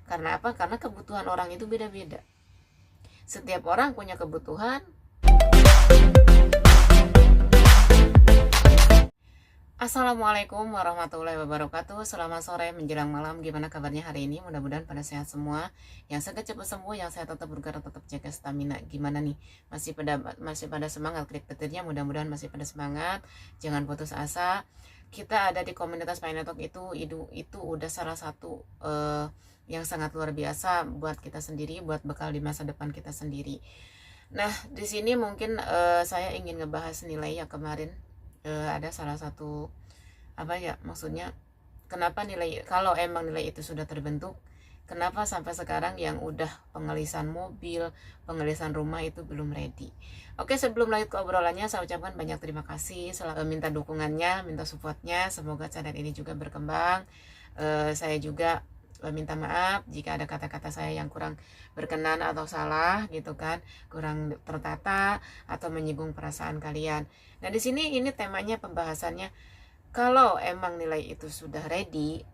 Karena apa? Karena kebutuhan orang itu beda-beda. Setiap orang punya kebutuhan. Assalamualaikum warahmatullahi wabarakatuh. Selamat sore menjelang malam. Gimana kabarnya hari ini? Mudah-mudahan pada sehat semua. Yang sakit cepat sembuh, yang sehat tetap bergerak, tetap jaga stamina. Gimana nih? Masih pada semangat? Klik petirnya, mudah-mudahan masih pada semangat. Jangan putus asa. Kita ada di komunitas Pinetalk itu udah salah satu yang sangat luar biasa buat kita sendiri, buat bekal di masa depan kita sendiri. Nah, di sini mungkin saya ingin ngebahas nilai yang kemarin ada salah satu maksudnya kenapa nilai, kalau emang nilai itu sudah terbentuk, kenapa sampai sekarang yang udah pengelisan mobil, pengelisan rumah itu belum ready. Oke, sebelum lanjut ke obrolannya, saya ucapkan banyak terima kasih, minta dukungannya, minta supportnya, semoga channel ini juga berkembang. Saya juga minta maaf jika ada kata-kata saya yang kurang berkenan atau salah gitu kan, kurang tertata atau menyinggung perasaan kalian. Nah, di sini ini temanya pembahasannya, kalau emang nilai itu sudah ready,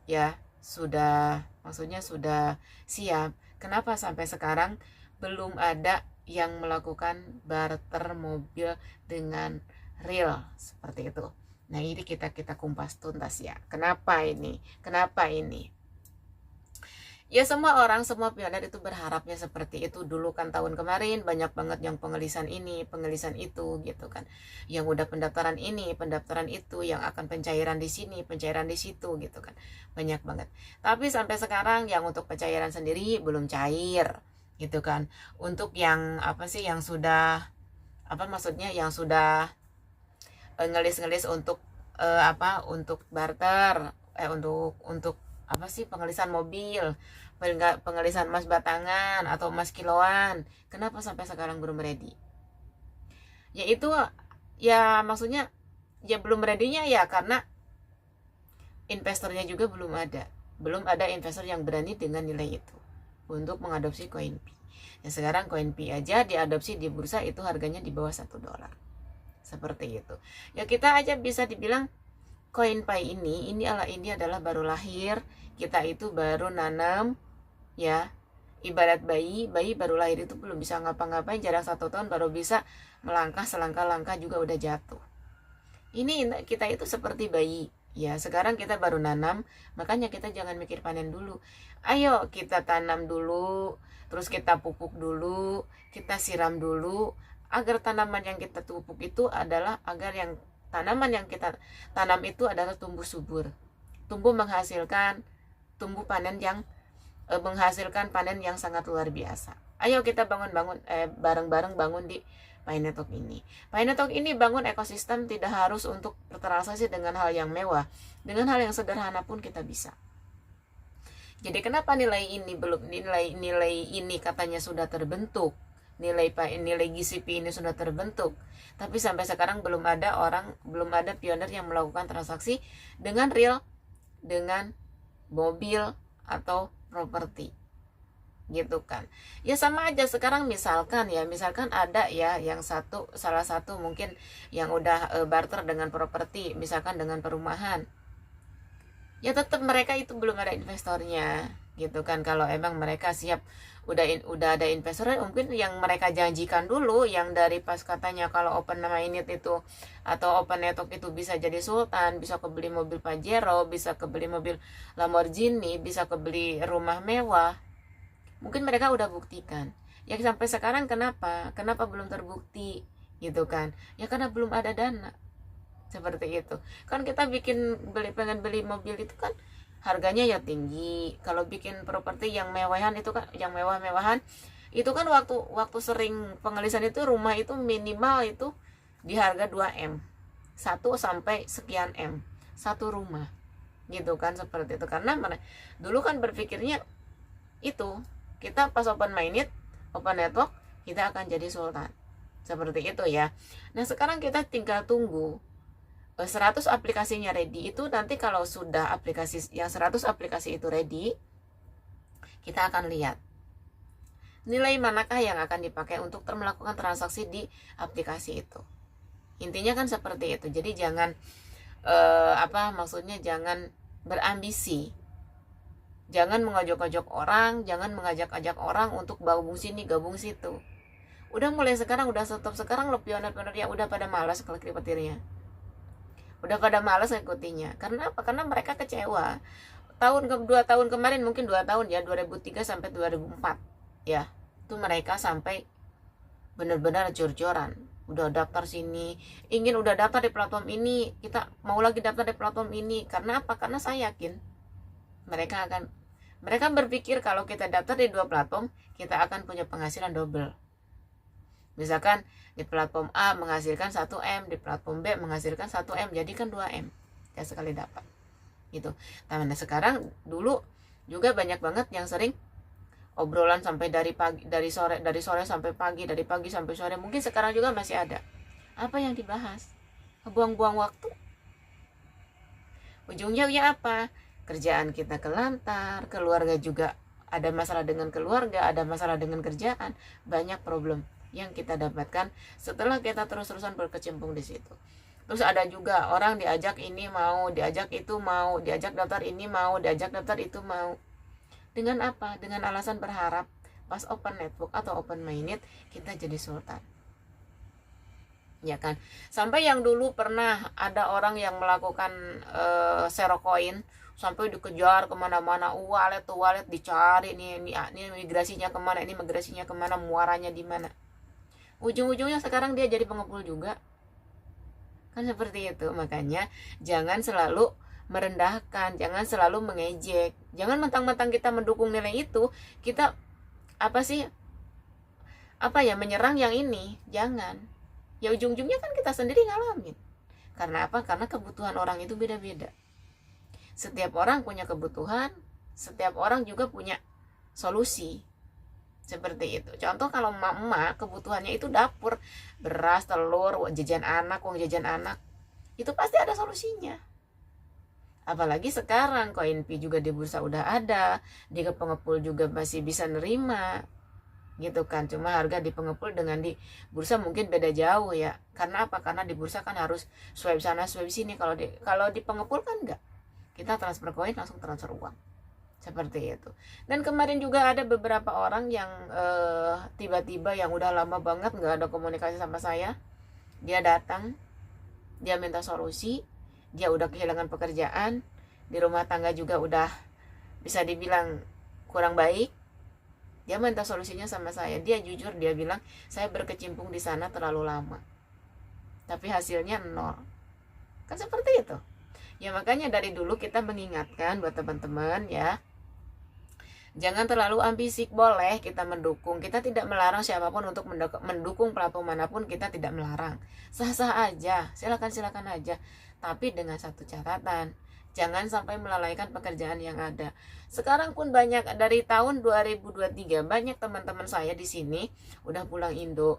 ya sudah, maksudnya sudah siap, kenapa sampai sekarang belum ada yang melakukan barter mobil dengan real seperti itu. Nah, ini kita kumpas tuntas ya. Kenapa ini? Ya, semua orang, semua pioner itu berharapnya seperti itu. Dulu kan tahun kemarin banyak banget yang pengelisan ini, pengelisan itu gitu kan. Yang udah pendaftaran ini, pendaftaran itu, yang akan pencairan di sini, pencairan di situ gitu kan. Banyak banget. Tapi sampai sekarang yang untuk pencairan sendiri belum cair gitu kan. Untuk yang yang sudah yang sudah ngelis-ngelis untuk untuk barter, untuk pengelisan mobil, pengelisan emas batangan atau emas kiloan, kenapa sampai sekarang belum ready? Yaitu ya maksudnya ya belum ready-nya ya karena investornya juga belum ada investor yang berani dengan nilai itu untuk mengadopsi CoinP. Ya, sekarang CoinP aja diadopsi di bursa itu harganya di bawah $1, seperti itu. Ya, kita aja bisa dibilang CoinPi ini adalah baru lahir. Kita itu baru nanam, ya, ibarat bayi baru lahir itu belum bisa ngapa-ngapain, jarak 1 tahun baru bisa melangkah, selangkah-langkah juga udah jatuh. Ini kita itu seperti bayi, ya. Sekarang kita baru nanam, makanya kita jangan mikir panen dulu. Ayo kita tanam dulu, terus kita pupuk dulu, kita siram dulu, agar tanaman yang kita pupuk itu adalah tanaman yang kita tanam itu adalah tumbuh subur, tumbuh menghasilkan panen yang sangat luar biasa. Ayo kita bareng-bareng bangun di Pinetalk ini. Pinetalk ini bangun ekosistem, tidak harus untuk bertransaksi dengan hal yang mewah, dengan hal yang sederhana pun kita bisa. Jadi kenapa nilai ini katanya sudah terbentuk, nilai GCP ini sudah terbentuk, tapi sampai sekarang belum ada pioner yang melakukan transaksi dengan real, dengan mobil atau properti gitu kan. Ya sama aja sekarang, misalkan ada ya salah satu mungkin yang udah barter dengan properti, misalkan dengan perumahan, ya tetap mereka itu belum ada investornya gitu kan. Kalau emang mereka siap, udah ada investor, mungkin yang mereka janjikan dulu, yang dari pas katanya kalau open minded itu atau open network itu bisa jadi sultan, bisa kebeli mobil Pajero, bisa kebeli mobil Lamborghini, bisa kebeli rumah mewah, mungkin mereka udah buktikan. Ya sampai sekarang kenapa belum terbukti gitu kan? Ya karena belum ada dana. Seperti itu kan. Kita pengen beli mobil itu kan harganya ya tinggi. Kalau bikin properti yang mewahan itu kan, yang mewah-mewahan itu kan, waktu sering pengelisan itu rumah itu minimal itu di harga 2M, 1 sampai sekian M satu rumah gitu kan. Seperti itu karena dulu kan berpikirnya itu kita pas open network kita akan jadi sultan, seperti itu ya. Nah, sekarang kita tinggal tunggu 100 aplikasinya ready. Itu nanti kalau sudah yang 100 aplikasi itu ready, kita akan lihat nilai manakah yang akan dipakai untuk melakukan transaksi di aplikasi itu. Intinya kan seperti itu. Jadi jangan jangan berambisi Jangan mengajak-ajak orang, jangan mengajak-ajak orang untuk gabung sini, gabung situ. Udah mulai sekarang, udah stop sekarang, lo pionir-pionir yang udah pada malas kalau petirnya. Udah pada malas ngikutinya. Karena apa? Karena mereka kecewa. 2 tahun kemarin, mungkin 2 tahun ya, 2003 sampai 2004 ya, itu mereka sampai benar-benar jor-joran, udah daftar sini, ingin udah daftar di platform ini, kita mau lagi daftar di platform ini. Karena apa? Karena saya yakin mereka berpikir kalau kita daftar di 2 platform, kita akan punya penghasilan double. Misalkan di platform A menghasilkan 1M, di platform B menghasilkan 1M, jadi kan 2M ya sekali dapat gitu. Nah sekarang, dulu juga banyak banget yang sering obrolan sampai dari sore sampai pagi, dari pagi sampai sore. Mungkin sekarang juga masih ada. Apa yang dibahas? Buang-buang waktu. Ujungnya ya apa? Kerjaan kita kelantar, keluarga juga ada masalah dengan keluarga, ada masalah dengan kerjaan, banyak problem yang kita dapatkan setelah kita terus-terusan berkecimpung di situ. Terus ada juga orang diajak ini mau, diajak itu mau, diajak daftar ini mau, diajak daftar itu mau. Dengan apa? Dengan alasan berharap pas open network atau open minded kita jadi sultan. Ya kan? Sampai yang dulu pernah ada orang yang melakukan zero coin, sampai dikejar kemana-mana, wallet dicari, ini migrasinya kemana, ini migrasinya kemana, muaranya di mana. Ujung-ujungnya sekarang dia jadi pengepul juga. Kan seperti itu. Makanya jangan selalu merendahkan, jangan selalu mengejek, jangan mentang-mentang kita mendukung nilai itu, kita menyerang yang ini. Jangan. Ya ujung-ujungnya kan kita sendiri ngalamin. Karena apa? Karena kebutuhan orang itu beda-beda. Setiap orang punya kebutuhan, setiap orang juga punya solusi. Seperti itu. Contoh kalau emak-emak kebutuhannya itu dapur, beras, telur, uang jajan anak, itu pasti ada solusinya. Apalagi sekarang koin Pi juga di bursa udah ada, di pengepul juga masih bisa nerima, gitu kan. Cuma harga di pengepul dengan di bursa mungkin beda jauh ya. Karena apa? Karena di bursa kan harus swipe sana swipe sini. Kalau di pengepul kan enggak, kita transfer koin langsung transfer uang, seperti itu. Dan kemarin juga ada beberapa orang yang tiba-tiba yang udah lama banget nggak ada komunikasi sama saya, dia datang, dia minta solusi. Dia udah kehilangan pekerjaan, di rumah tangga juga udah bisa dibilang kurang baik. Dia minta solusinya sama saya. Dia jujur, dia bilang saya berkecimpung di sana terlalu lama, tapi hasilnya nol. Kan seperti itu. Ya makanya dari dulu kita mengingatkan buat teman-teman ya, jangan terlalu ambisi. Boleh kita mendukung, kita tidak melarang siapapun untuk mendukung platform manapun, kita tidak melarang, sah-sah aja, silakan aja. Tapi dengan satu catatan, jangan sampai melalaikan pekerjaan yang ada. Sekarang pun banyak, dari tahun 2023 banyak teman-teman saya di sini udah pulang Indo,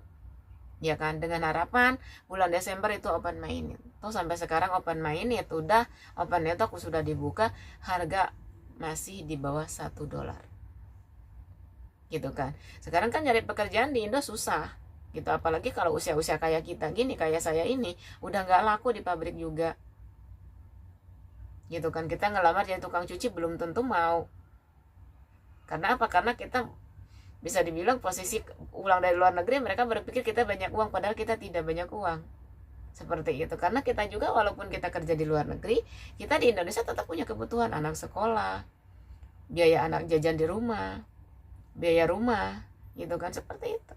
ya kan, dengan harapan bulan Desember itu open minded. Tuh sampai sekarang open minded udah, open network sudah dibuka, harga masih di bawah $1, gitu kan. Sekarang kan nyari pekerjaan di Indo susah gitu, apalagi kalau usia-usia kayak kita gini, kayak saya ini, udah nggak laku di pabrik juga, gitu kan. Kita ngelamar jadi tukang cuci belum tentu mau. Karena apa? Karena kita bisa dibilang posisi pulang dari luar negeri, mereka berpikir kita banyak uang, padahal kita tidak banyak uang. Seperti itu. Karena kita juga walaupun kita kerja di luar negeri, kita di Indonesia tetap punya kebutuhan, anak sekolah, biaya anak jajan di rumah, biaya rumah, gitu kan. Seperti itu.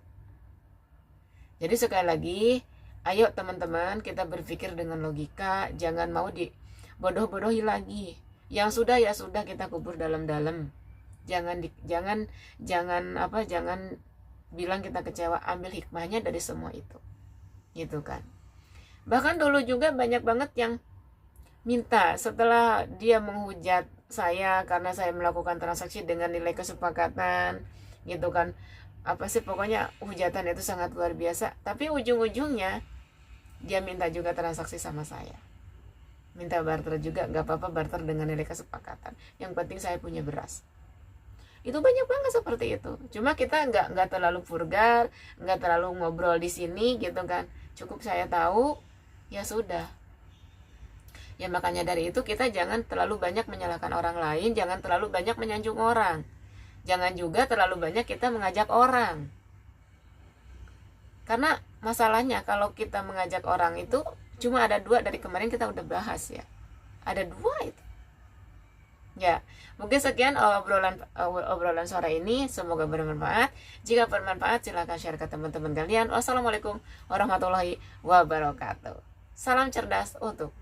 Jadi sekali lagi, ayo teman-teman, kita berpikir dengan logika, jangan mau dibodoh-bodohi lagi. Yang sudah ya sudah, kita kubur dalam-dalam. Jangan bilang kita kecewa, ambil hikmahnya dari semua itu. Gitu kan. Bahkan dulu juga banyak banget yang minta setelah dia menghujat saya karena saya melakukan transaksi dengan nilai kesepakatan, gitu kan. Pokoknya hujatan itu sangat luar biasa. Tapi ujung-ujungnya dia minta juga transaksi sama saya, minta barter juga. Gak apa-apa barter dengan nilai kesepakatan, yang penting saya punya beras. Itu banyak banget seperti itu. Cuma kita nggak terlalu vulgar, nggak terlalu ngobrol di sini, gitu kan. Cukup saya tahu, ya sudah. Ya makanya dari itu kita jangan terlalu banyak menyalahkan orang lain, jangan terlalu banyak menyanjung orang. Jangan juga terlalu banyak kita mengajak orang. Karena masalahnya kalau kita mengajak orang itu cuma ada 2 dari kemarin kita udah bahas ya. Ada 2 itu. Ya, mungkin sekian obrolan sore ini, semoga bermanfaat. Jika bermanfaat silahkan share ke teman-teman kalian. Wassalamualaikum warahmatullahi wabarakatuh. Salam cerdas untuk